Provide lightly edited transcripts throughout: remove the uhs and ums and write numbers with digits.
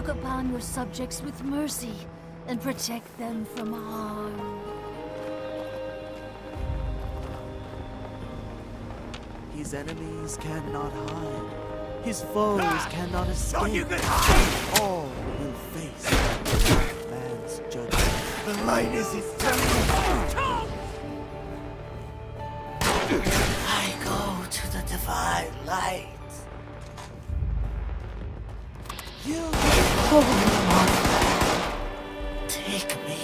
look upon your subjects with mercy and protect them from harm. His enemies cannot hide. His foes cannot escape. So you can hide! All will face man's judgment. The light is eternal! I go to the divine light. You Take me.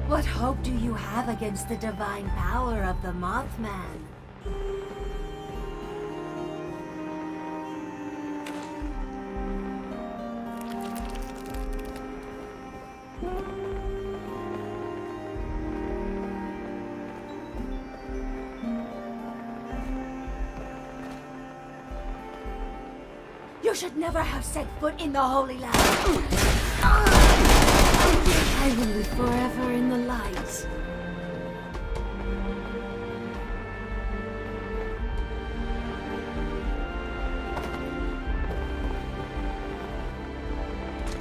What hope do you have against the divine power of the Mothman? You should never have set foot in the Holy Land. I will live forever in the light.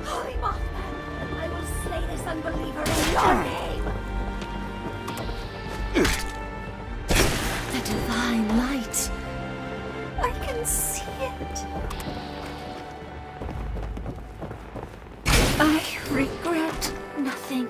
Holy Mothman, I will slay this unbeliever in your name. The divine light. I can see it. I regret nothing.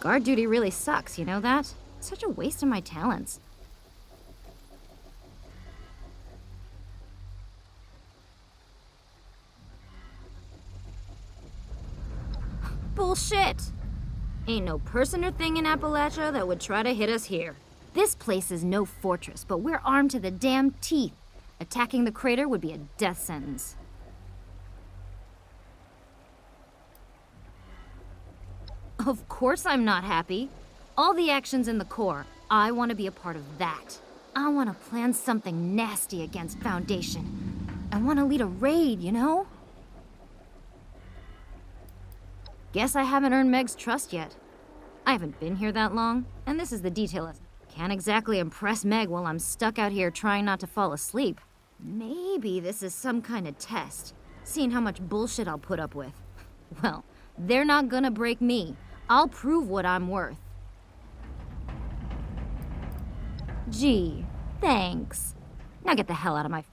Guard duty really sucks, you know that? It's such a waste of my talents. Bullshit! Ain't no person or thing in Appalachia that would try to hit us here. This place is no fortress, but we're armed to the damn teeth. Attacking the crater would be a death sentence. Of course I'm not happy. All the action's in the core. I want to be a part of that. I want to plan something nasty against Foundation. I want to lead a raid, you know? Guess I haven't earned Meg's trust yet. I haven't been here that long, and this is the detail. Can't exactly impress Meg while I'm stuck out here trying not to fall asleep. Maybe this is some kind of test, seeing how much bullshit I'll put up with. Well, they're not gonna break me. I'll prove what I'm worth. Gee, thanks. Now get the hell out of my face.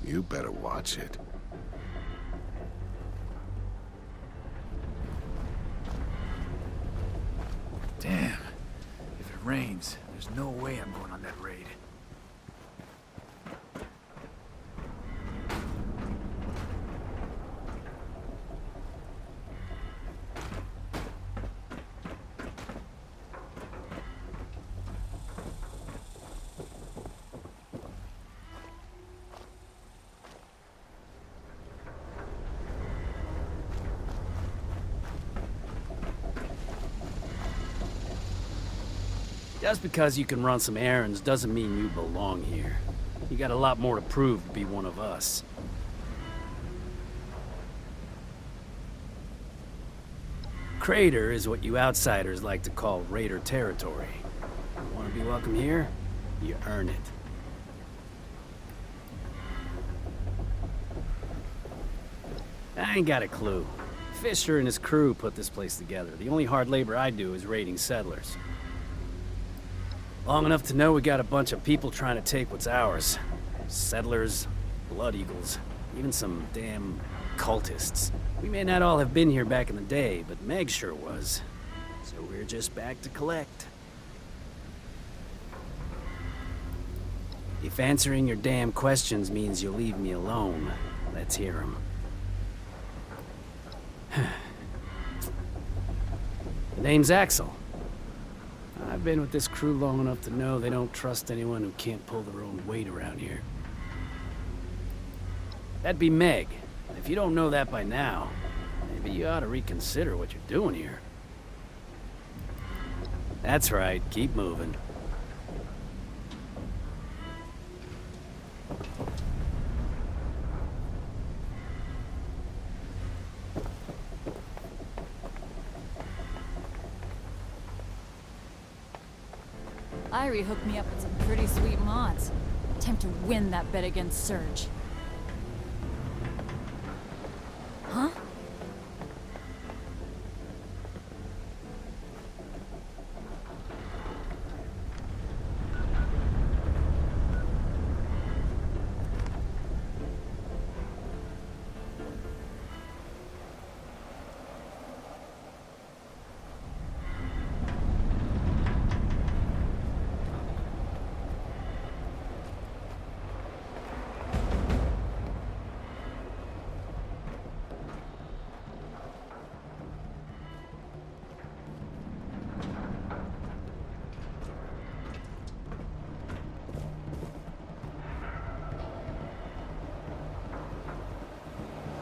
You better watch it. Damn. If it rains, there's no way I'm going on that raid. Just because you can run some errands doesn't mean you belong here. You got a lot more to prove to be one of us. Crater is what you outsiders like to call raider territory. You want to be welcome here? You earn it. I ain't got a clue. Fisher and his crew put this place together. The only hard labor I do is raiding settlers. Long enough to know we got a bunch of people trying to take what's ours. Settlers, blood eagles, even some damn cultists. We may not all have been here back in the day, but Meg sure was. So we're just back to collect. If answering your damn questions means you'll leave me alone, let's hear them. The name's Axel. I've been with this crew long enough to know they don't trust anyone who can't pull their own weight around here. That'd be Meg. If you don't know that by now, maybe you ought to reconsider what you're doing here. That's right, keep moving. Irie hooked me up with some pretty sweet mods. Time to win that bet against Surge. Huh?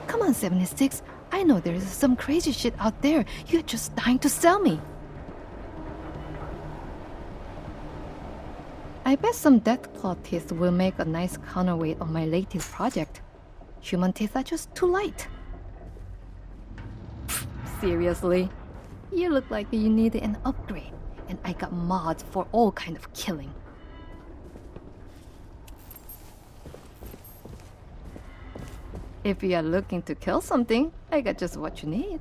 Come on, 76. I know there is some crazy shit out there. You're just dying to sell me. I bet some death claw teeth will make a nice counterweight on my latest project. Human teeth are just too light. Seriously? You look like you needed an upgrade, and I got mods for all kind of killing. If you are looking to kill something, I got just what you need.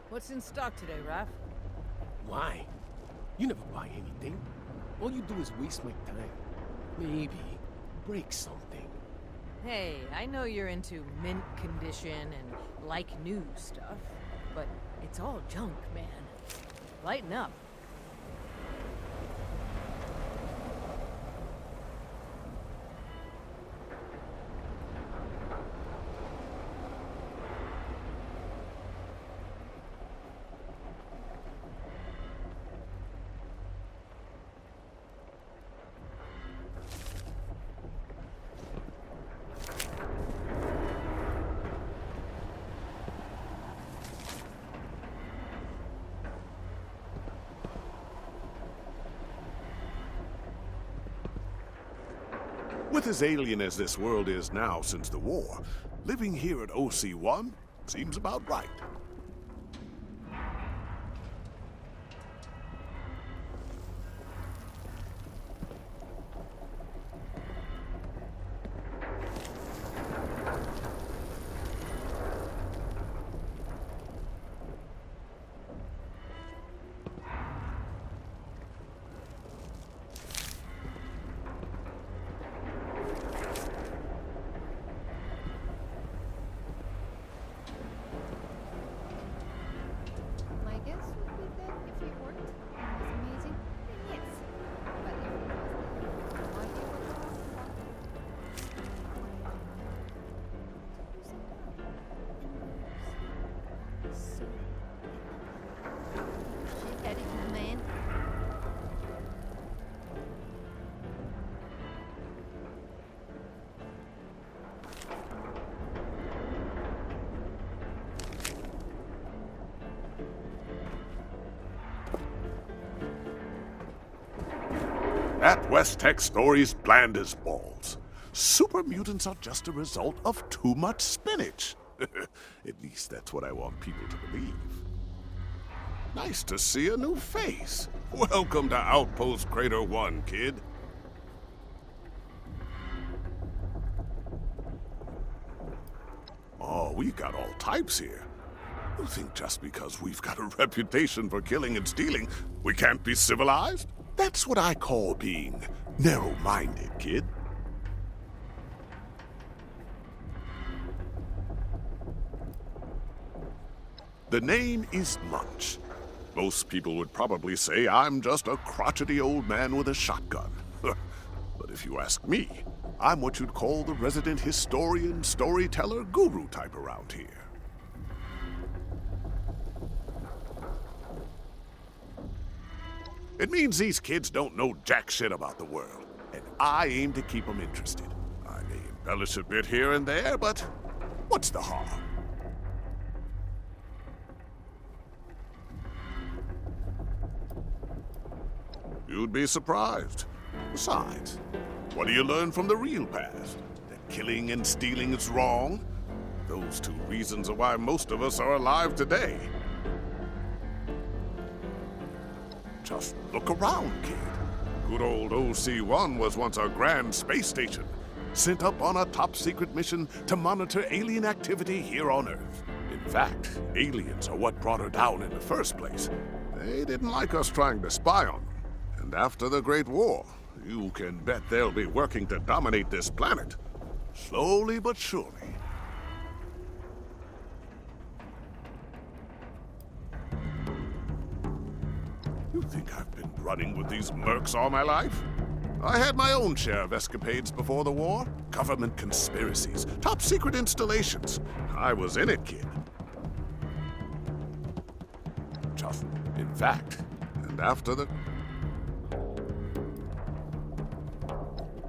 What's in stock today, Raph? Why? You never buy anything. All you do is waste my time. Maybe break something. Hey, I know you're into mint condition and like new stuff, but it's all junk, man. Lighten up. With as alien as this world is now since the war, living here at OC1 seems about right. My guess would be that if it worked and was amazing, then yes. But if it was, then no idea what you're talking about. Shit, attitude, man. That West Tech story's bland as balls. Super mutants are just a result of too much spinach. At least that's what I want people to believe. Nice to see a new face. Welcome to Outpost Crater 1, kid. Oh, we've got all types here. You think just because we've got a reputation for killing and stealing, we can't be civilized? That's what I call being narrow-minded, kid. The name is Munch. Most people would probably say I'm just a crotchety old man with a shotgun. But if you ask me, I'm what you'd call the resident historian, storyteller, guru type around here. It means these kids don't know jack shit about the world, and I aim to keep them interested. I may embellish a bit here and there, but what's the harm? You'd be surprised. Besides, what do you learn from the real past? That killing and stealing is wrong? Those two reasons are why most of us are alive today. Just look around, kid. Good old OC-1 was once a grand space station, sent up on a top-secret mission to monitor alien activity here on Earth. In fact, aliens are what brought her down in the first place. They didn't like us trying to spy on them. And after the Great War, you can bet they'll be working to dominate this planet. Slowly but surely. You think I've been running with these mercs all my life? I had my own share of escapades before the war. Government conspiracies, top-secret installations. I was in it, kid. Just, in fact, and after the...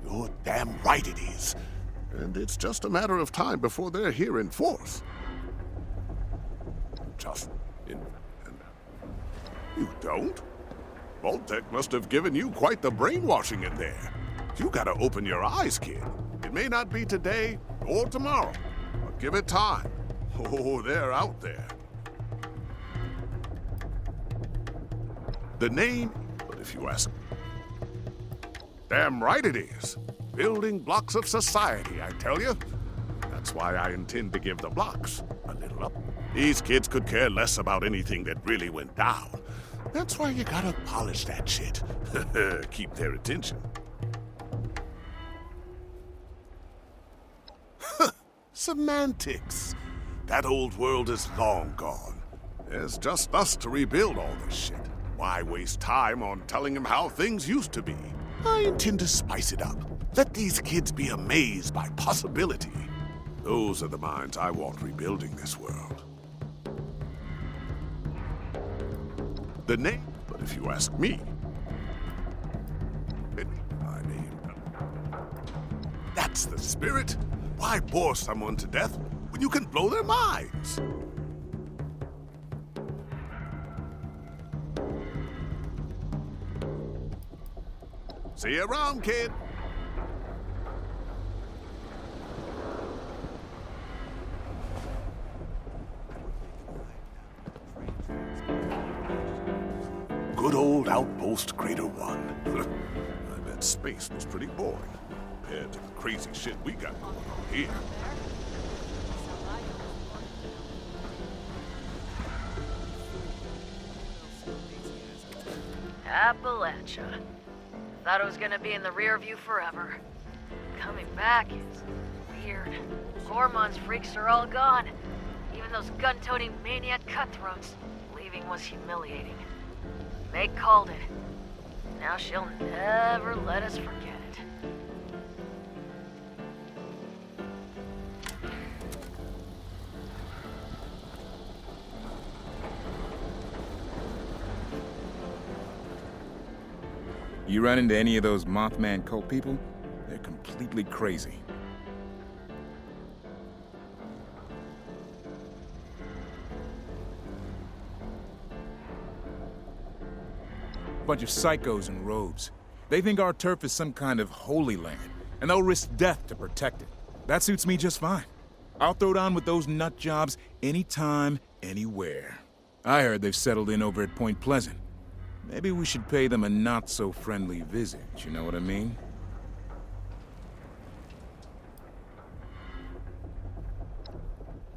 You're damn right it is. And it's just a matter of time before they're here in force. Just in... and... You don't? Vault-Tec must have given you quite the brainwashing in there. You gotta open your eyes, kid. It may not be today or tomorrow, but give it time. Oh, they're out there. The name, but if you ask... Damn right it is. Building blocks of society, I tell you. That's why I intend to give the blocks a little up. These kids could care less about anything that really went down. That's why you gotta polish that shit. Keep their attention. Semantics. That old world is long gone. There's just us to rebuild all this shit. Why waste time on telling them how things used to be? I intend to spice it up. Let these kids be amazed by possibility. Those are the minds I want rebuilding this world. The name, but if you ask me, my name. That's the spirit. Why bore someone to death when you can blow their minds? See you around, kid. Good old Outpost Crater 1. I bet space was pretty boring compared to the crazy shit we got going on here. Appalachia. Thought it was gonna be in the rear view forever. Coming back is weird. Gormon's freaks are all gone. Even those gun-toting maniac cutthroats. Leaving was humiliating. Meg called it. Now she'll never let us forget it. You run into any of those Mothman cult people? They're completely crazy. Bunch of psychos in robes. They think our turf is some kind of holy land, and they'll risk death to protect it. That suits me just fine. I'll throw down with those nut jobs anytime, anywhere. I heard they've settled in over at Point Pleasant. Maybe we should pay them a not-so-friendly visit, you know what I mean?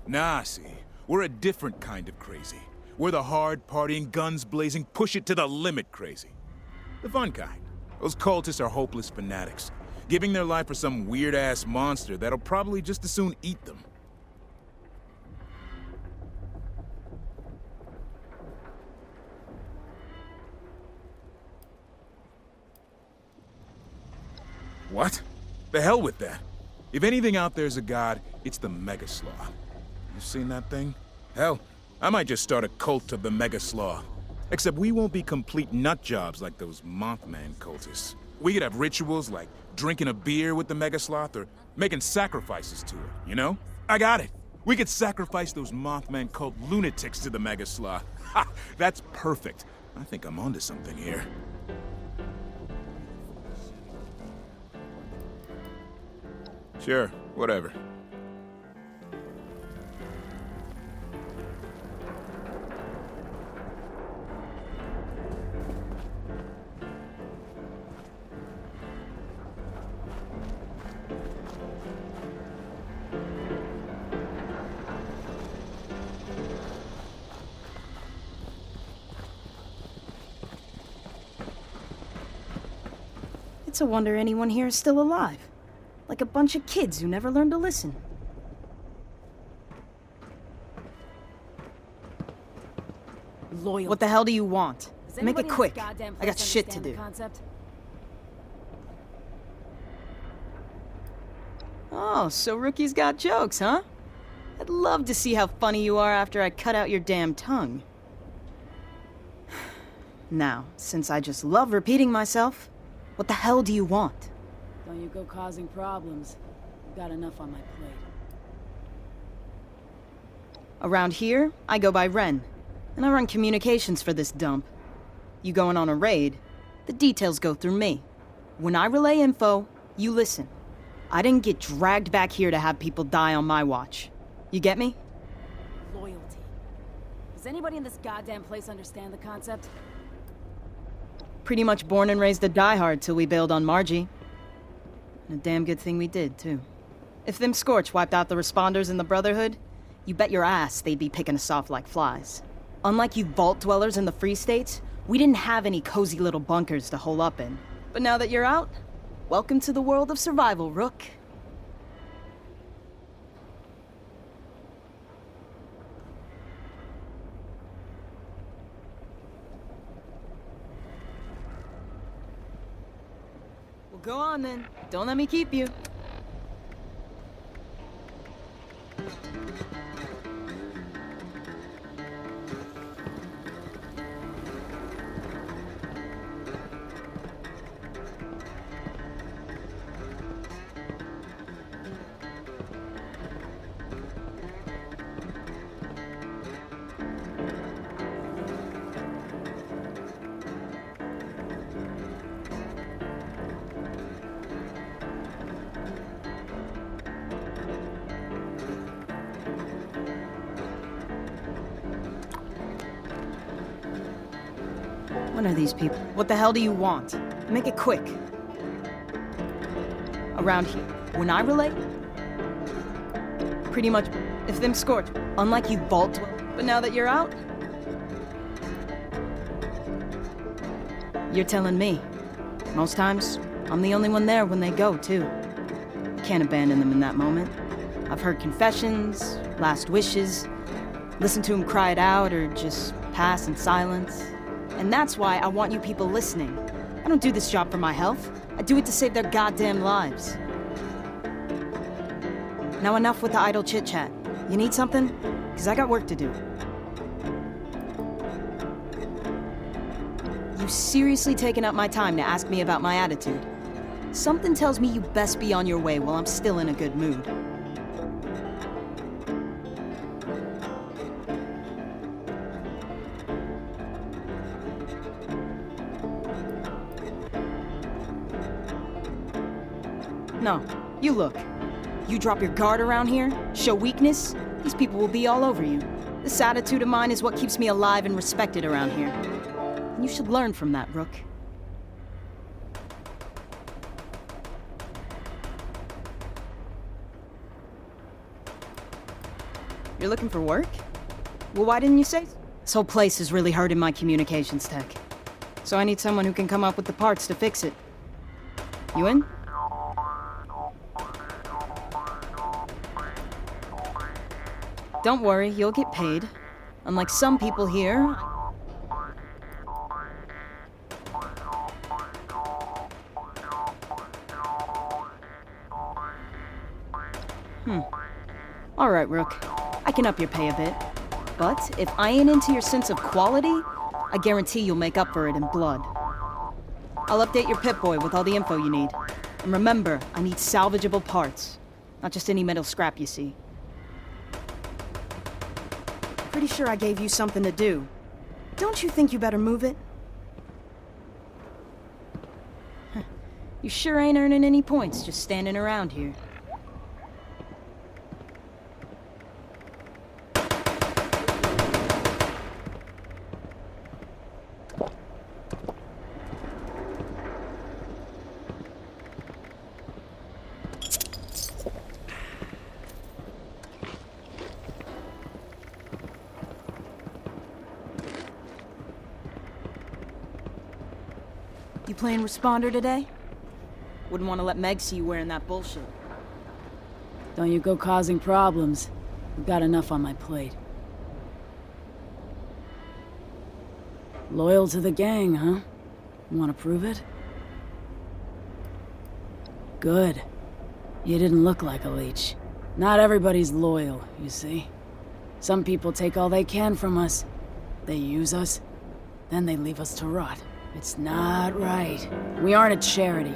Nah, see, we're a different kind of crazy. We're the hard-partying, guns-blazing, push-it-to-the-limit crazy. The fun kind. Those cultists are hopeless fanatics, giving their life for some weird-ass monster that'll probably just as soon eat them. What? The hell with that. If anything out there's a god, it's the Mega Sloth. You seen that thing? Hell, I might just start a cult of the Mega Sloth. Except we won't be complete nut jobs like those Mothman cultists. We could have rituals like drinking a beer with the Mega Sloth or making sacrifices to it, you know? I got it. We could sacrifice those Mothman cult lunatics to the Mega Sloth. Ha! That's perfect. I think I'm onto something here. Sure, whatever. It's a wonder anyone here is still alive. Like a bunch of kids who never learned to listen. Loyal. What the hell do you want? Make it quick. I I got shit to do. Oh, so Rookie's got jokes, huh? I'd love to see how funny you are after I cut out your damn tongue. Now, since I just love repeating myself, what the hell do you want? Don't you go causing problems. I've got enough on my plate. Around here, I go by Ren, and I run communications for this dump. You going on a raid, the details go through me. When I relay info, you listen. I didn't get dragged back here to have people die on my watch. You get me? Loyalty. Does anybody in this goddamn place understand the concept? Pretty much born and raised a diehard till we bailed on Margie. And a damn good thing we did, too. If them Scorch wiped out the responders in the Brotherhood, you bet your ass they'd be picking us off like flies. Unlike you vault dwellers in the Free States, we didn't have any cozy little bunkers to hole up in. But now that you're out, welcome to the world of survival, Rook. Well, go on then. Don't let me keep you. What are these people? What the hell do you want? Make it quick. Around here, when I relate, pretty much, if them scorched, unlike you vault dweller, but now that you're out, you're telling me. Most times, I'm the only one there when they go, too. Can't abandon them in that moment. I've heard confessions, last wishes, listened to them cry it out, or just pass in silence. And that's why I want you people listening. I don't do this job for my health. I do it to save their goddamn lives. Now enough with the idle chit-chat. You need something? Because I got work to do. You seriously taking up my time to ask me about my attitude? Something tells me you best be on your way while I'm still in a good mood. No, you look. You drop your guard around here, show weakness, these people will be all over you. This attitude of mine is what keeps me alive and respected around here. And you should learn from that, Rook. You're looking for work? Well, why didn't you say so? This whole place is really hurting my communications tech. So I need someone who can come up with the parts to fix it. You in? Don't worry, you'll get paid. Unlike some people here... Alright, Rook. I can up your pay a bit. But if I ain't into your sense of quality, I guarantee you'll make up for it in blood. I'll update your Pip-Boy with all the info you need. And remember, I need salvageable parts. Not just any metal scrap you see. Pretty sure I gave you something to do. Don't you think you better move it? You sure ain't earning any points just standing around here. You playing responder today? Wouldn't want to let Meg see you wearing that bullshit. Don't you go causing problems. I've got enough on my plate. Loyal to the gang, huh? Want to prove it? Good. You didn't look like a leech. Not everybody's loyal, you see. Some people take all they can from us. They use us, then they leave us to rot. It's not right. We aren't a charity.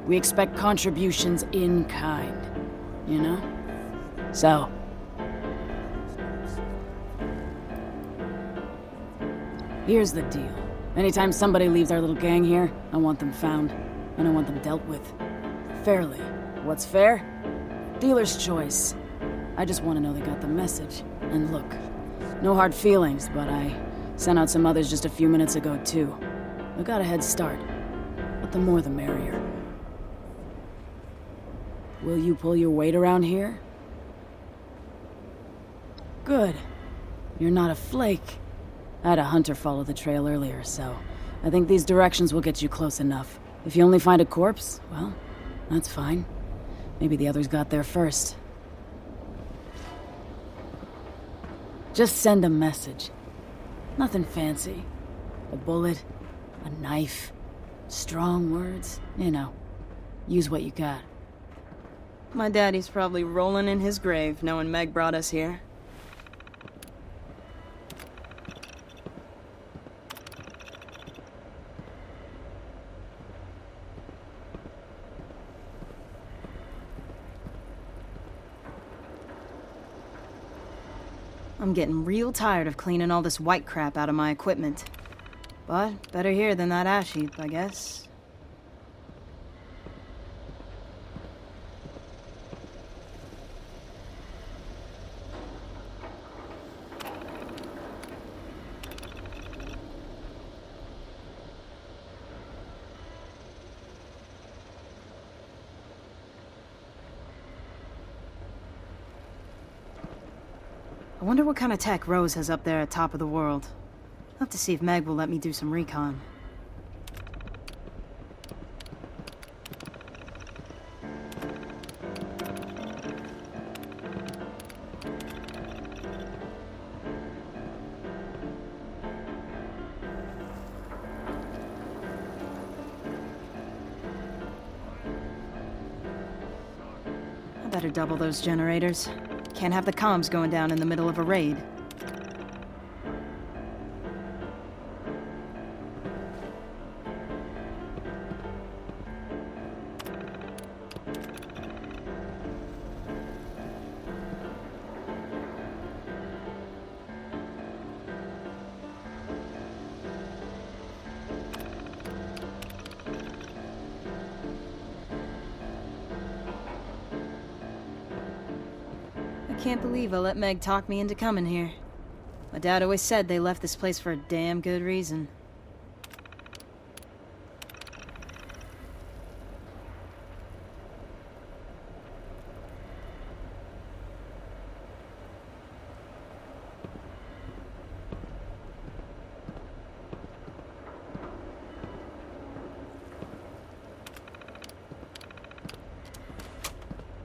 We expect contributions in kind. You know? So... here's the deal. Anytime somebody leaves our little gang here, I want them found. And I want them dealt with. Fairly. What's fair? Dealer's choice. I just want to know they got the message. And look, no hard feelings, but I sent out some others just a few minutes ago, too. I got a head start, but the more the merrier. Will you pull your weight around here? Good. You're not a flake. I had a hunter follow the trail earlier, so I think these directions will get you close enough. If you only find a corpse, well, that's fine. Maybe the others got there first. Just send a message. Nothing fancy. A bullet. A knife. Strong words. You know. Use what you got. My daddy's probably rolling in his grave knowing Meg brought us here. I'm getting real tired of cleaning all this white crap out of my equipment. But better here than that ash heap, I guess. I wonder what kind of tech Rose has up there at top of the world. I'll have to see if Meg will let me do some recon. I better double those generators. Can't have the comms going down in the middle of a raid. I can't believe I let Meg talk me into coming here. My dad always said they left this place for a damn good reason.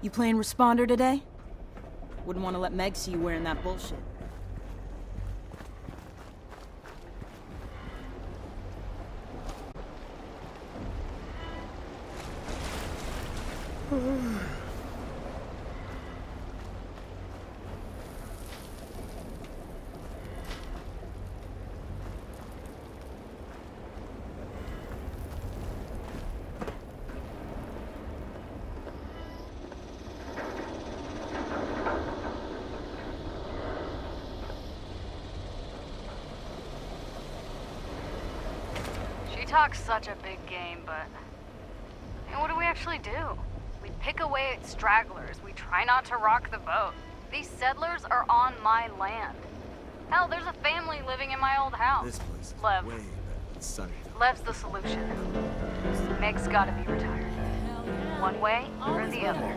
You playing responder today? Wouldn't want to let Meg see you wearing that bullshit. Talks such a big game, but what do we actually do? We pick away at stragglers. We try not to rock the boat. These settlers are on my land. Hell, there's a family living in my old house. This place is Lev. way better than Sunny. Lev's the solution. Meg's gotta be retired. One way or the other.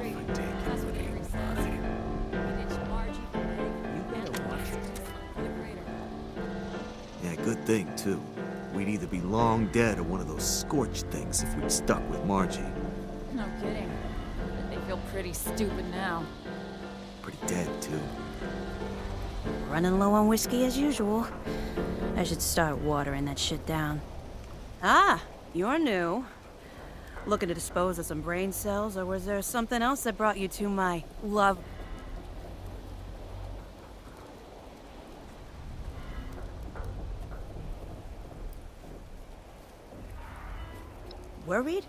Yeah, good thing, too. We'd either be long dead or one of those scorched things if we'd stuck with Margie. No kidding. They feel pretty stupid now. Pretty dead, too. Running low on whiskey as usual. I should start watering that shit down. Ah, you're new. Looking to dispose of some brain cells, or was there something else that brought you to my love? Worried?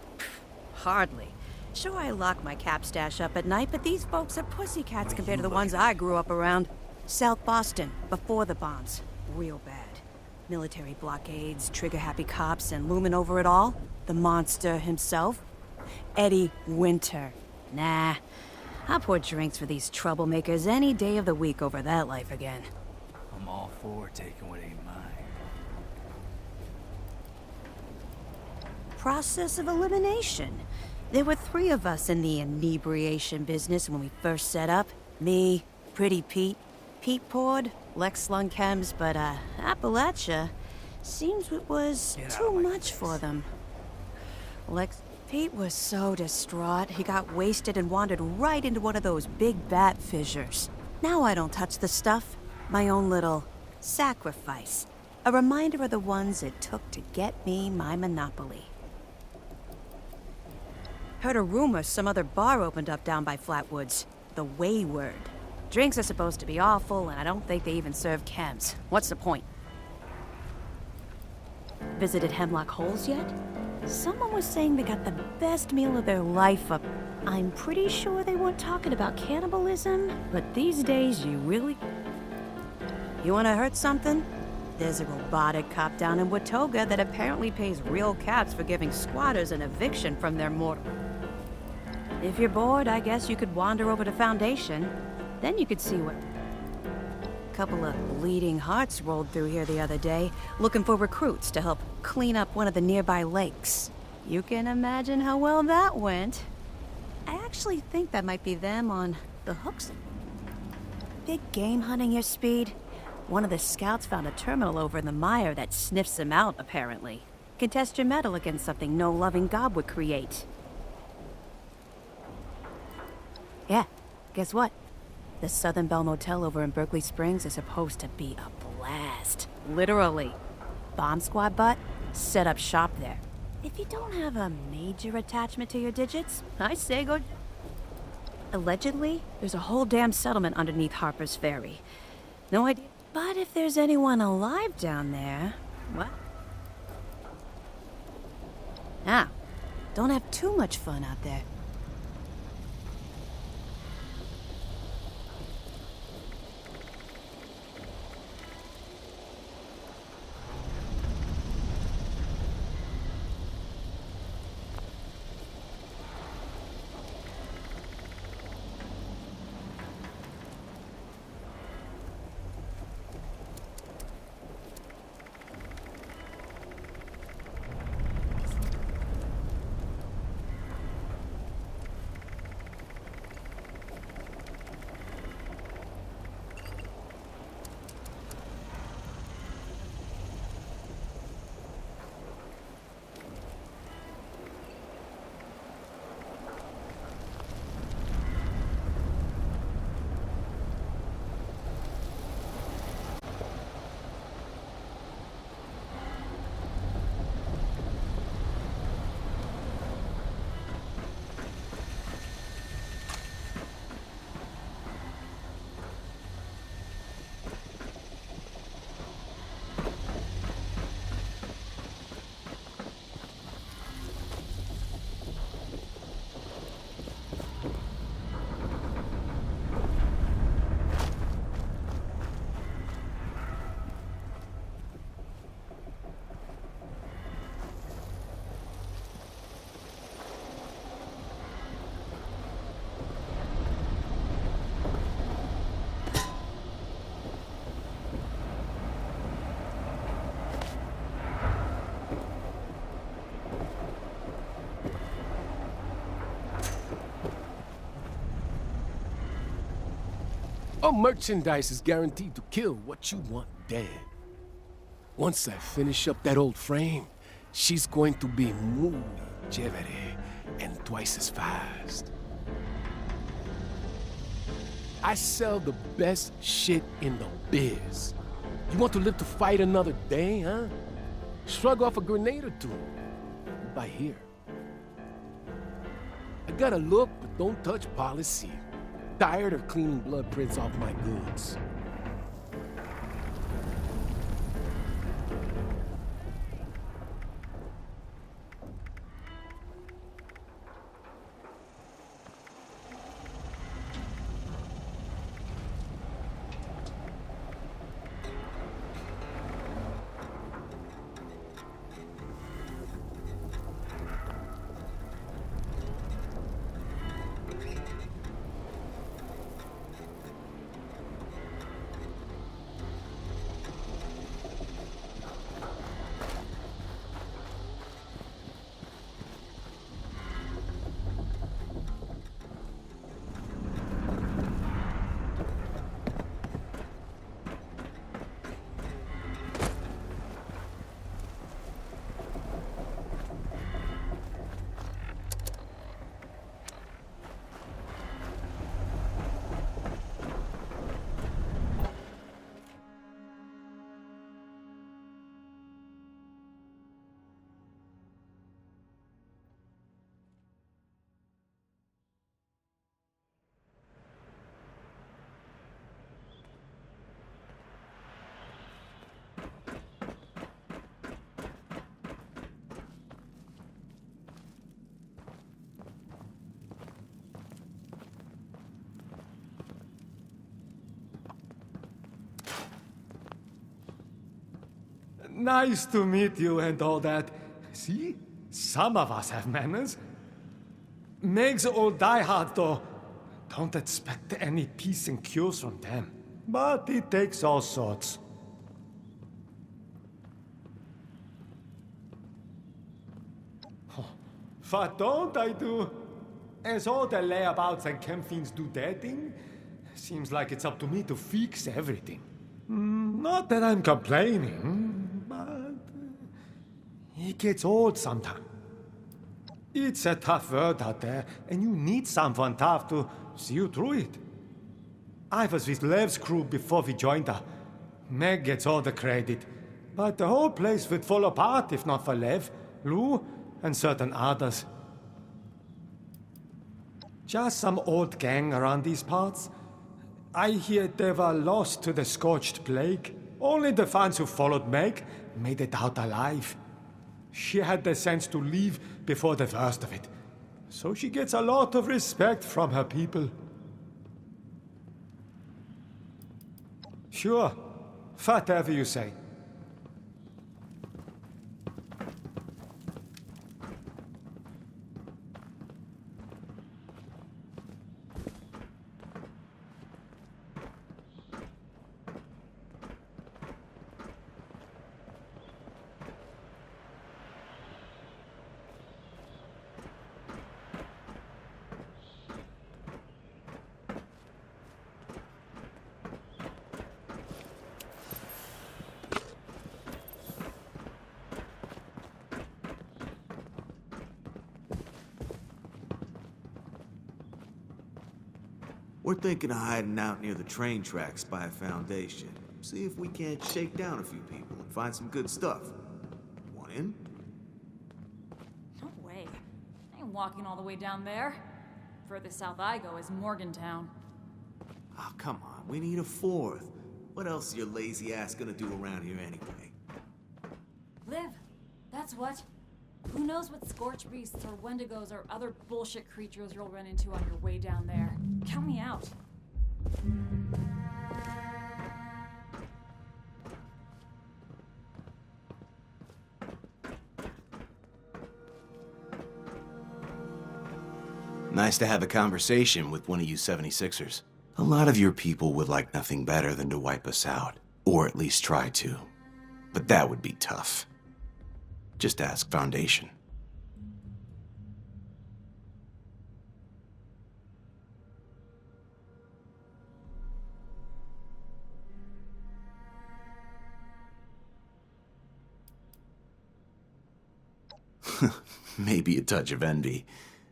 Hardly. Sure, I lock my cap stash up at night, but these folks are pussycats compared to the ones I grew up around. South Boston, before the bombs. Real bad. Military blockades, trigger-happy cops, and looming over it all, the monster himself, Eddie Winter. Nah, I'll pour drinks for these troublemakers any day of the week over that life again. I'm all for taking what ain't mine. Process of elimination. There were 3 of us in the inebriation business when we first set up. Me, Pretty Pete, Pete poured, Lex slung chems, but Appalachia seems it was too much for them. Pete was so distraught, he got wasted and wandered right into one of those big bat fissures. Now I don't touch the stuff. My own little sacrifice. A reminder of the ones it took to get me my monopoly. Heard a rumor some other bar opened up down by Flatwoods. The Wayward. Drinks are supposed to be awful, and I don't think they even serve chems. What's the point? Visited Hemlock Holes yet? Someone was saying they got the best meal of their life up. I'm pretty sure they weren't talking about cannibalism, but these days you really... You wanna hurt something? There's a robotic cop down in Watoga that apparently pays real caps for giving squatters an eviction from their mortal. If you're bored, I guess you could wander over to Foundation. Then you could see what... A couple of bleeding hearts rolled through here the other day, looking for recruits to help clean up one of the nearby lakes. You can imagine how well that went. I actually think that might be them on the hooks. Big game hunting your speed? One of the scouts found a terminal over in the mire that sniffs them out, apparently. Can test your metal against something no loving god would create. Yeah, guess what? The Southern Belle Motel over in Berkeley Springs is supposed to be a blast. Literally. Bomb squad butt, set up shop there. If you don't have a major attachment to your digits, I say go... Allegedly, there's a whole damn settlement underneath Harper's Ferry. No idea. But if there's anyone alive down there... What? Now, don't have too much fun out there. Our merchandise is guaranteed to kill what you want dead. Once I finish up that old frame, she's going to be muy chévere and twice as fast. I sell the best shit in the biz. You want to live to fight another day, huh? Shrug off a grenade or two. By here. I got a look, but don't touch policy. Tired of cleaning blood prints off my goods. Nice to meet you and all that. See? Some of us have manners. Meg's old diehard, though. Don't expect any peace and cures from them. But it takes all sorts. What don't I do? As all the layabouts and campfiends do their thing, seems like it's up to me to fix everything. Not that I'm complaining, but it gets old sometimes. It's a tough world out there, and you need someone tough to see you through it. I was with Lev's crew before we joined her. Meg gets all the credit, but the whole place would fall apart if not for Lev, Lou, and certain others. Just some old gang around these parts. I hear they were lost to the scorched plague. Only the fans who followed Meg made it out alive. She had the sense to leave before the worst of it. So she gets a lot of respect from her people. Sure, whatever you say. We're thinking of hiding out near the train tracks by a foundation. See if we can't shake down a few people and find some good stuff. Want in? No way. I ain't walking all the way down there. Furthest south I go is Morgantown. Oh, come on. We need a fourth. What else is your lazy ass gonna do around here anyway? Liv, that's what. Who knows what scorch beasts or wendigos or other bullshit creatures you'll run into on your way down there. Count me out. Nice to have a conversation with one of you 76ers. A lot of your people would like nothing better than to wipe us out, or at least try to. But that would be tough. Just ask Foundation. Maybe a touch of envy.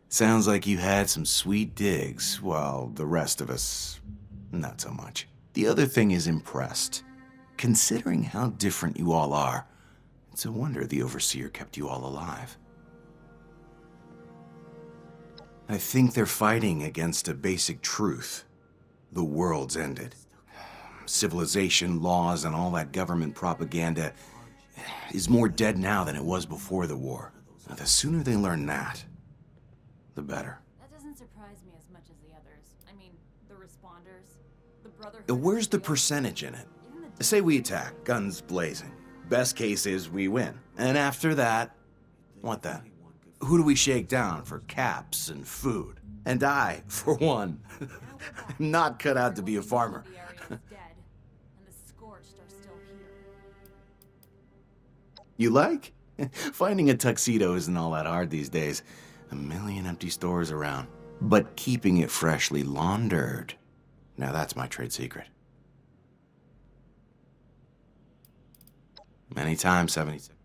Sounds like you had some sweet digs, while the rest of us, not so much. The other thing is impressed. Considering how different you all are, it's a wonder the Overseer kept you all alive. I think they're fighting against a basic truth. The world's ended. Civilization, laws, and all that government propaganda is more dead now than it was before the war. Now, the sooner they learn that, the better. That doesn't surprise me as much as the others. I mean, the responders, the Brotherhood. Where's the percentage in it? Say we attack, guns blazing. Best case is we win. And after that, what then? Who do we shake down for caps and food? And I, for one, am not cut out to be a farmer. You like? Finding a tuxedo isn't all that hard these days. A million empty stores around. But keeping it freshly laundered, now that's my trade secret. Anytime, 76.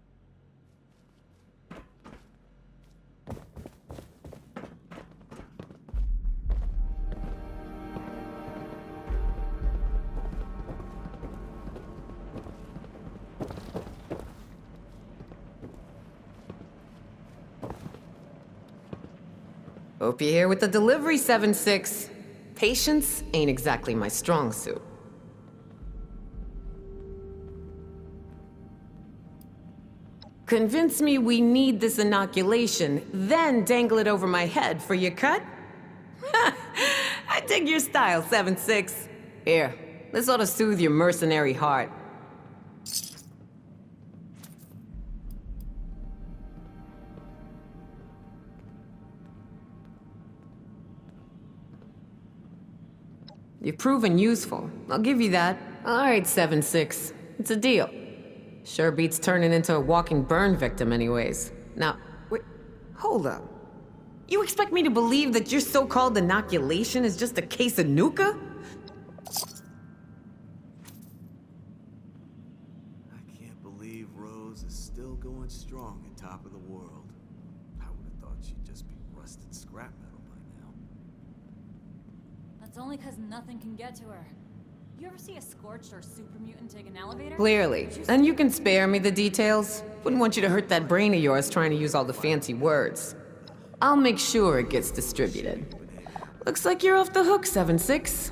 Hope you're here with the delivery, 7-6. Patience ain't exactly my strong suit. Convince me we need this inoculation, then dangle it over my head for your cut? I dig your style, 7-6. Here, this ought to soothe your mercenary heart. You've proven useful. I'll give you that. All right, 7-6. It's a deal. Sure beats turning into a walking burn victim anyways. Now, wait, hold up. You expect me to believe that your so-called inoculation is just a case of Nuka? I can't believe Rose is still going strong at top of the world. I would have thought she'd just be rusted scrap metal by now. That's only because nothing can get to her. You ever see a Scorched or super mutant take an elevator? Clearly. And you can spare me the details. Wouldn't want you to hurt that brain of yours trying to use all the fancy words. I'll make sure it gets distributed. Looks like you're off the hook, 7-6.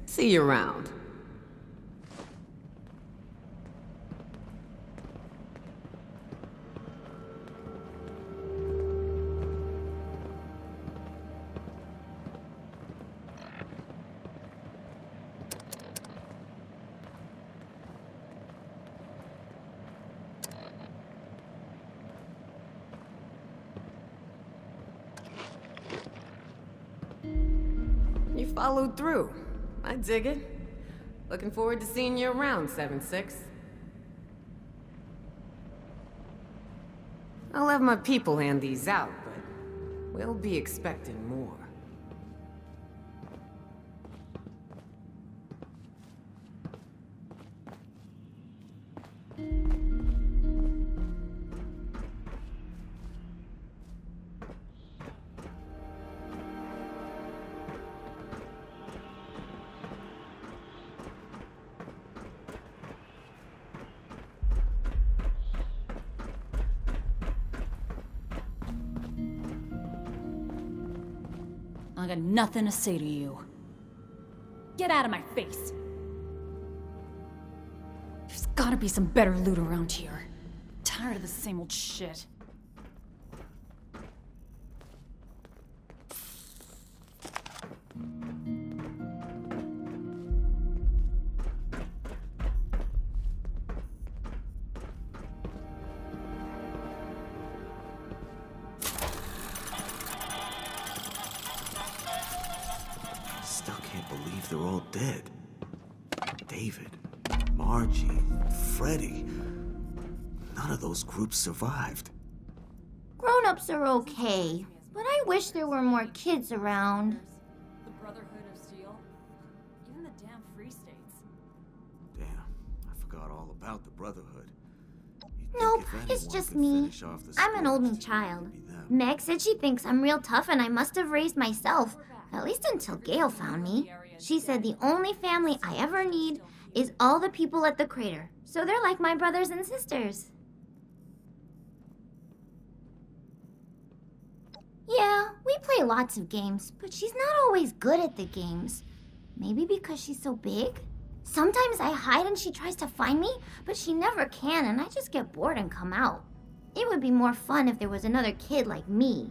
See you around. You followed through. I dig it. Looking forward to seeing you around, 7-6. I'll have my people hand these out, but we'll be expecting more. I got nothing to say to you. Get out of my face. There's gotta be some better loot around here. I'm tired of the same old shit. They're all dead. David, Margie, Freddy. None of those groups survived. Grown-ups are okay, but I wish there were more kids around. The Brotherhood of Steel. Even the damn Free States. Damn, I forgot all about the Brotherhood. Nope, it's just me. I'm an only child. Meg said she thinks I'm real tough and I must have raised myself. At least until Gale found me. She said the only family I ever need is all the people at the crater. So they're like my brothers and sisters. Yeah, we play lots of games, but she's not always good at the games. Maybe because she's so big? Sometimes I hide and she tries to find me, but she never can and I just get bored and come out. It would be more fun if there was another kid like me.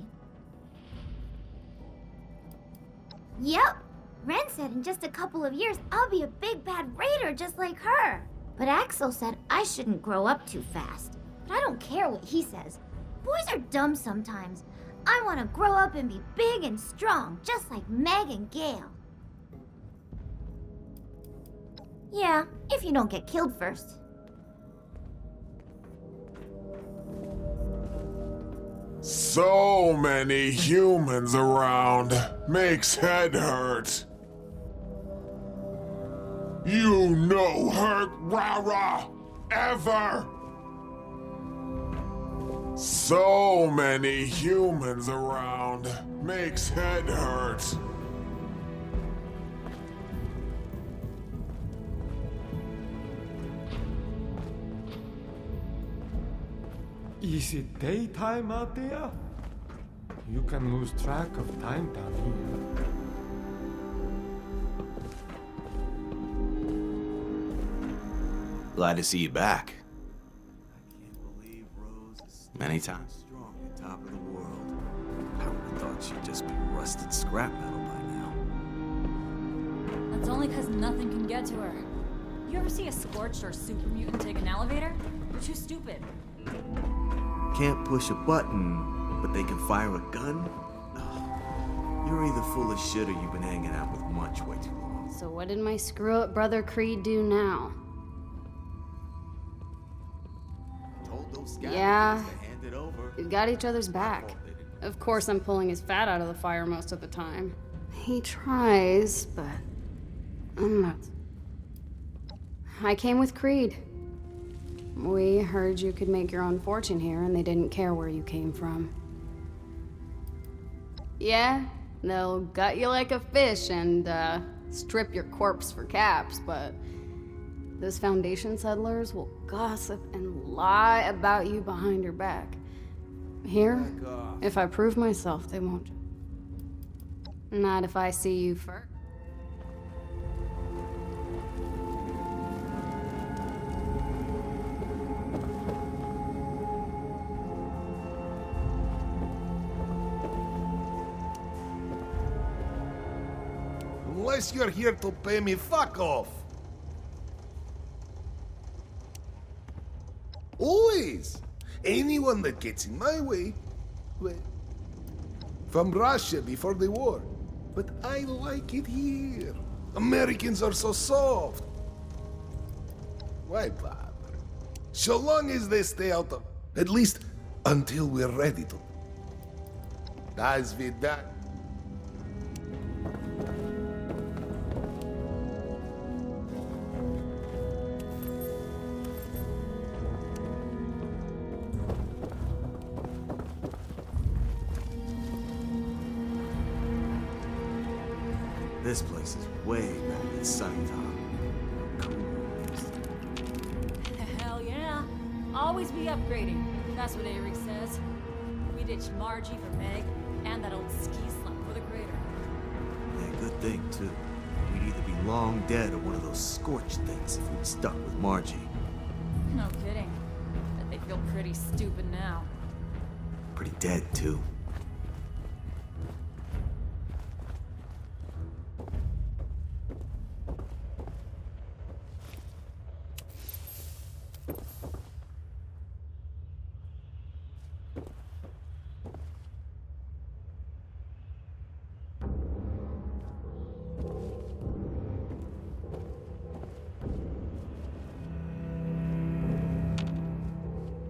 Yep. Ren said in just a couple of years, I'll be a big bad raider just like her. But Axel said I shouldn't grow up too fast. But I don't care what he says. Boys are dumb sometimes. I want to grow up and be big and strong, just like Meg and Gale. Yeah, if you don't get killed first. So many humans around. Makes head hurt. You no hurt rara ever. So many humans around. Makes head hurt. Is it daytime out there? You can lose track of time down here. Glad to see you back. I can't believe Rose is still Many times. strong at top of the world. I would have thought she'd just be rusted scrap metal by now. That's only because nothing can get to her. You ever see a Scorched or super mutant take an elevator? You're too stupid. Can't push a button, but they can fire a gun? Ugh. You're either full of shit or you've been hanging out with Munch way too long. So what did my screw-up brother Creed do now? Told those guys Yeah, to hand it over. we've got each other's back. Of course, I'm pulling his fat out of the fire most of the time. He tries, but I'm not. I came with Creed. We heard you could make your own fortune here, and they didn't care where you came from. Yeah, they'll gut you like a fish and, strip your corpse for caps, but those Foundation settlers will gossip and lie about you behind your back. Here, if I prove myself, they won't. Not if I see you first. Unless you're here to pay me, fuck off! Always! Anyone that gets in my way, well, from Russia before the war. But I like it here. Americans are so soft. Why bother? So long as they stay out of... At least until we're ready to. Das vida. This place is way better than Sunnytown. Hell yeah. Always be upgrading. That's what Eric says. We ditched Margie for Meg, and that old ski slump for the Greater. Yeah, good thing, too. We'd either be long dead or one of those scorched things if we'd stuck with Margie. No kidding. Bet they feel pretty stupid now. Pretty dead, too.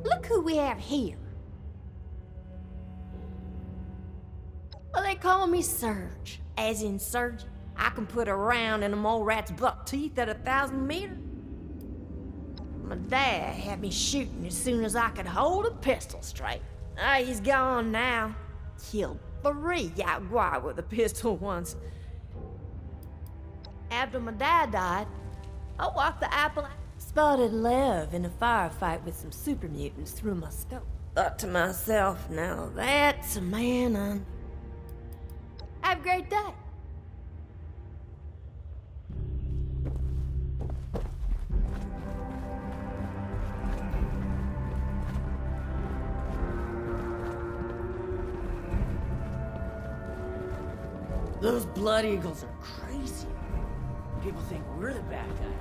Look who we have here. Well, they call me Surge. As in Surge, I can put a round in a mole rat's buck teeth at 1,000 meters. My dad had me shooting as soon as I could hold a pistol straight. He's gone now. Killed 3 out wide with a pistol once. After my dad died, I walked the apple. Spotted Lev in a firefight with some super mutants through my scope. Thought to myself, now that's a man Have a great day. Those Blood Eagles are crazy. People think we're the bad guys.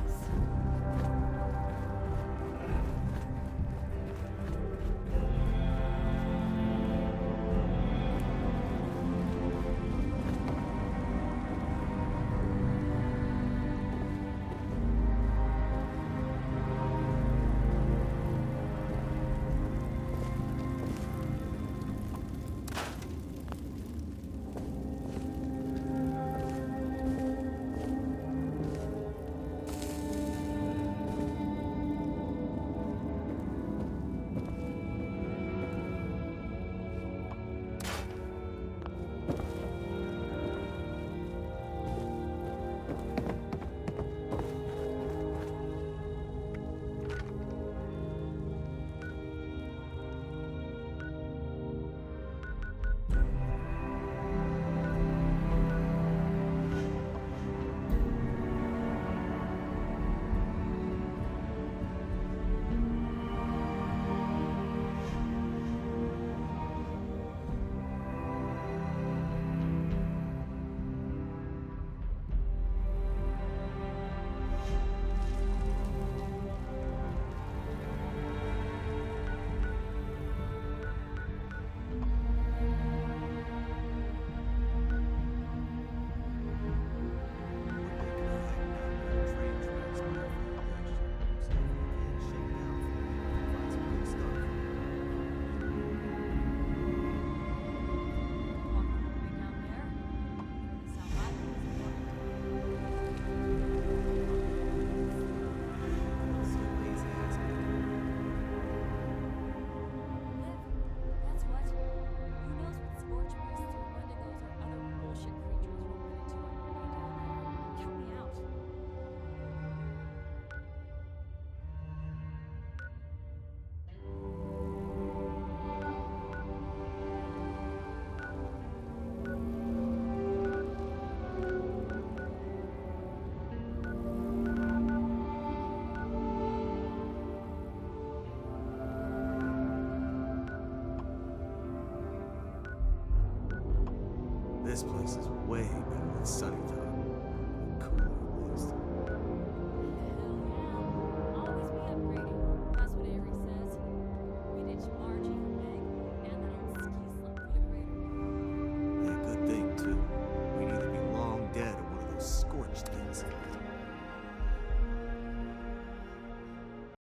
This place is way better than Sunnytown.